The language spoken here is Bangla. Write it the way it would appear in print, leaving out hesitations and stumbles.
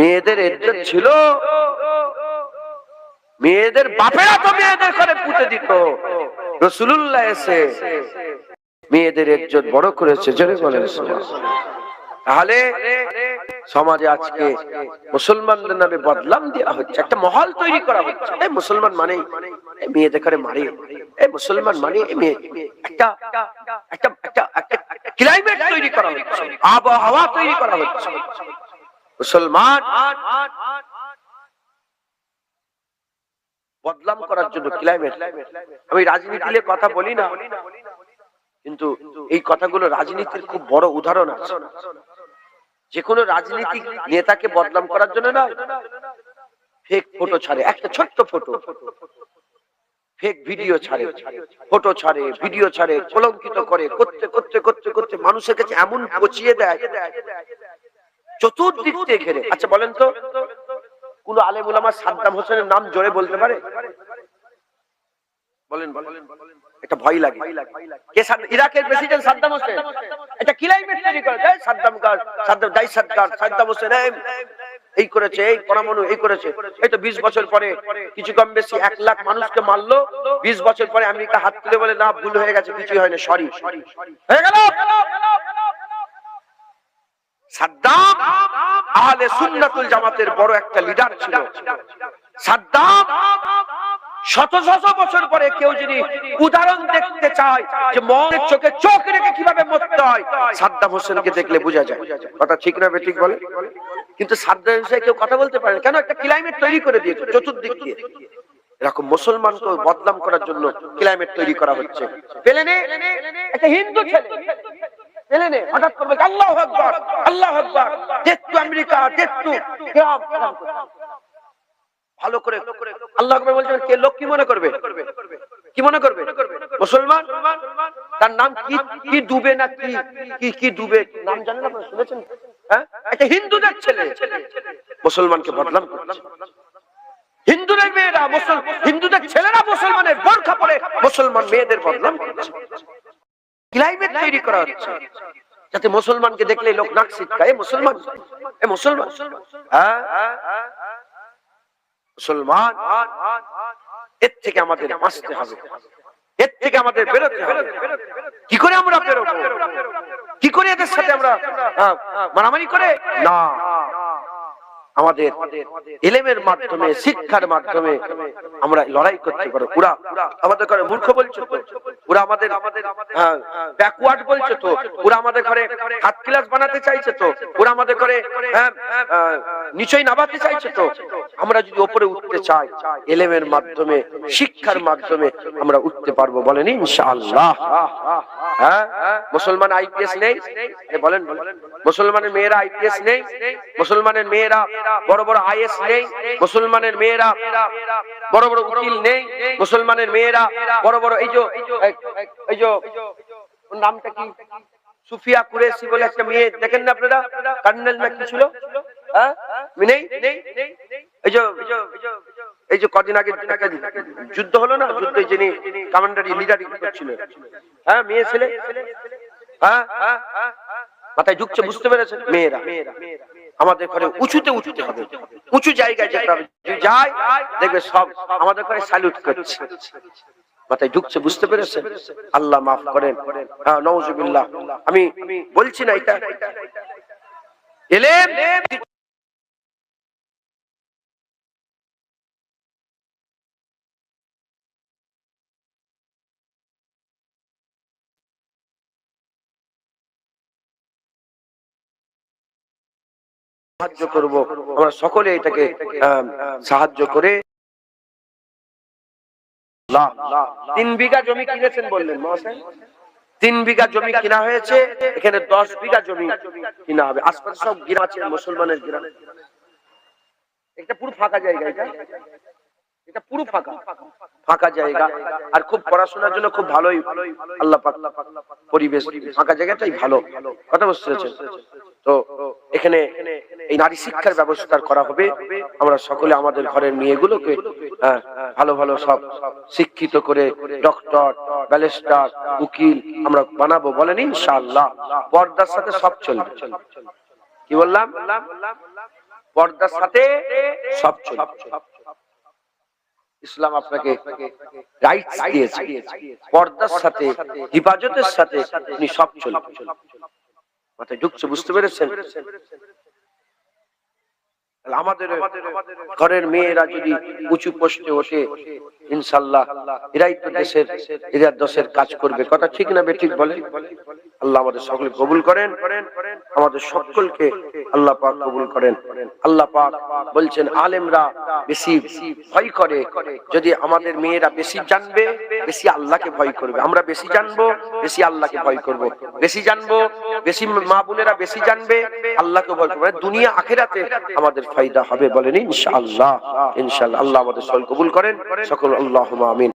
মেয়েদের ইজ্জত ছিল, মেয়েদের বাপেরা তো মেয়েদের ঘরে পুঁতে দিত, রাসূলুল্লাহ এসে মেয়েদের ইজ্জত বড় করেছে। জোরে বলেন সুবহানাল্লাহ। তাহলে সমাজে আজকে মুসলমানদের নামে বদনাম দেওয়া হচ্ছে, একটা মহল তৈরি করা হচ্ছে, এই মুসলমান মানে মেয়েদের ঘরে মারে, এই মুসলমান মানে মেয়ে, একটা একটা একটা ক্লাইমেট তৈরি করা হচ্ছে, আবহাওয়া তৈরি করা হচ্ছে। মুসলমান বদনাম করার জন্য ক্লাইমেট। আমি রাজনীতি নিয়ে কথা বলি না, কিন্তু এই কথাগুলো রাজনীতির খুব বড় উদাহরণ আছে। যে কোনো রাজনীতিক নেতাকে বদনাম করার জন্য না, ফেক ফটো ছাড়ে, একটা ছোট্ট ফটো, ফেক ভিডিও ছাড়ে, ফটো ছাড়ে, ভিডিও ছাড়ে, কলঙ্কিত করে, করতে করতে করতে করতে মানুষের কাছে এমন পচিয়ে দেয় চতুর্দিক থেকে ঘেরে। আচ্ছা বলেন তো, কোন আলেম উলামা সাদ্দাম হোসেনের নাম জোরে বলতে পারে? বলেন বলেন, এটা ভয় লাগে। কে? ইরাকের প্রেসিডেন্ট সাদ্দাম হোসেন। এটা ক্লাইমেট তৈরি করে, সাদ্দাম গার, সাদ্দাম দাই, সাদ্দাম হোসেন এই করেছে, এই পরমাণু এই করেছে। এই তো 20 বছর পরে কিছু কম বেশি 1 লাখ মানুষকে মারলো। 20 বছর পরে আমেরিকা হাত তুলে বলে না, ভুল হয়ে গেছে, কিছু হয়নি, সরি হয়ে গেল। সাদ্দাম আহলে সুন্নাতুল জামাতের বড় একটা লিডার ছিল। সাদ্দাম শত শত বছর পরে কেউ যদি উদাহরণ দেখতে চায় যে মনের চোখে চোখ রেখে কিভাবে মরতে হয়, সাদ্দাম হোসেনকে দেখলে বোঝা যায়। কথা ঠিক না বেঠিক বলে? কিন্তু সাদ্দাম হোসেন কেউ কথা বলতে পারে না, কেন? একটা ক্লাইমেট তৈরি করে দিয়েছে চতুর্দিক দিয়ে। এরকম মুসলমানকে বদনাম করার জন্য ক্লাইমেট তৈরি করা হচ্ছে। পেলেনে একটা হিন্দু ছেলে পেলেনে হঠাৎ করবে আল্লাহু আকবার, আল্লাহু আকবার, দেখতো আমেরিকা, দেখতো ভালো করে আল্লাহু আকবার বলছেন, কে লোক কি মনে করবে? কি মনে করবে? মুসলমান। তার নাম কি? কি ডুবে না কি কি ডুবে নাম জানেন আপনারা? শুনেছেন? হ্যাঁ, একটা হিন্দুদের ছেলে মুসলমানকে বদনাম করছে। হিন্দুদের মেয়েরা হিন্দুদের ছেলেরা মুসলমানের বোরকা পরে মুসলমান মেয়েদের বদনাম করছে। ক্লাইমেট তৈরি করা হচ্ছে যাতে মুসলমানকে দেখলে লোক নাক ছিটকায়, মুসলমান, এ মুসলমান। হ্যাঁ, মুসলমান, এর থেকে আমাদের বাঁচতে হবে, এর থেকে আমাদের বেরোতে হবে। কি করে আমরা বেরোবো? কি করে এদের সাথে আমরা মারামারি করে? না, আমাদের ইলমের মাধ্যমে, শিক্ষার মাধ্যমে আমরা লড়াই করতে পারবো। ওরা আমাদের ঘরে মূর্খ বলছে তো, ওরা আমাদের ব্যাকওয়ার্ড বলছে তো, ওরা আমাদের ঘরে হাত ক্লাস বানাতে চাইছে তো, ওরা আমাদের ঘরে নিচই নামাতে চাইছে তো। আমরা যদি উপরে উঠতে চাই, ইলমের মাধ্যমে, শিক্ষার মাধ্যমে আমরা উঠতে পারবো। বলেন ইনশাআল্লাহ। হ্যাঁ, মুসলমান আইপিএস নেই? বলেন, মুসলমানের মেয়েরা আইপিএস নেই? মুসলমানের মেয়েরা বড় বড় আইএস নেই? মুসলমানের মেয়েরা বড় বড় উকিল নেই? মুসলমানের মেয়েরা বড় বড় এই যে নামটা কি, সুফিয়া কুরেশি বলে একটা মেয়ে দেখেন না আপনারা, কর্নেল না কি ছিল? হ্যাঁ, নেই? এই যে কদিন আগে একটা যুদ্ধ হলো না, যুদ্ধে যিনি কমান্ডারি লিডারিং করছিলেন, হ্যাঁ, মেয়ে ছেলে। হ্যাঁ, মাথায় ঢুকছে, বুঝতে পেরেছেন? মেয়েরা। আমাদের ঘরে উঁচুতে উঠতে হবে, উঁচু জায়গায় যেতে হবে। যাই দেখবে সব আমাদের ঘরে স্যালুট করছে। মাথায় ঢুকছে, বুঝতে পেরেছেন? আল্লাহ মাফ করেন। হ্যাঁ, নাউজুবিল্লাহ। আমি বলছি না এটা ইলম সাহায্য করব, আমরা সকলে এটাকে সাহায্য করে। 3 বিঘা জমি কিনেছেন বললেন মহাশয়? 3 বিঘা জমি কিনা হয়েছে, এখানে 10 বিঘা জমি কিনা হবে। আশপাশে সব গ্রাম আছে, মুসলমানের গ্রাম। এটা পুরো ফাঁকা জায়গা, এটা পুরো ফাঁকা জায়গা। আর খুব পড়াশোনার জন্য খুব ভালোই আল্লাহ পাক পরিবেশ, ফাঁকা জায়গাটাই ভালো। কথা বুঝতে পেরেছেন তো? এখানে এই নারী শিক্ষার ব্যবস্থা করা হবে। আমরা সকলে আমাদের ঘরের মেয়েগুলোকে ভালো ভালো সব শিক্ষিত করে ডক্টর, ব্যারিস্টার, উকিল আমরা বানাবো। বলেন ইনশাআল্লাহ। পর্দার সাথে সব চলবে। কি বললাম? পর্দার সাথে সব চলবে। ইসলাম আপনাকে রাইটস দিয়েছে, পর্দার সাথে হিফাজতের সাথে আপনি সব চলবে। মাথায় ঢুকছে, বুঝতে পেরেছেন? আমাদের ঘরের মেয়েরা যদি উঁচু পোস্টে ওঠে, ইনশাআল্লাহ এরাই তো দেশের কাজ করবে। কথা ঠিক না বেঠিক বলে? আল্লাহ আমাদের সকলকে কবুল করেন, আমাদের সকলকে আল্লাহ পাক কবুল করেন। আল্লাহ পাক বলছেন আলেমরা বেশি ভয় করে, যদি আমাদের মেয়েরা বেশি জানবে, বেশি আল্লাহকে ভয় করবে। আমরা বেশি জানবো, বেশি আল্লাহকে ভয় করব। বেশি জানবো, বেশি মা বোনেরা বেশি জানবে, আল্লাহকে ভয় করবে। দুনিয়া আখিরাতে আমাদের ফায়দা হবে, বলেন ইনশাআল্লাহ। ইনশাআল্লাহ আল্লাহ আমাদের সকল কবুল করেন সকল, আল্লাহুম্মা আমিন।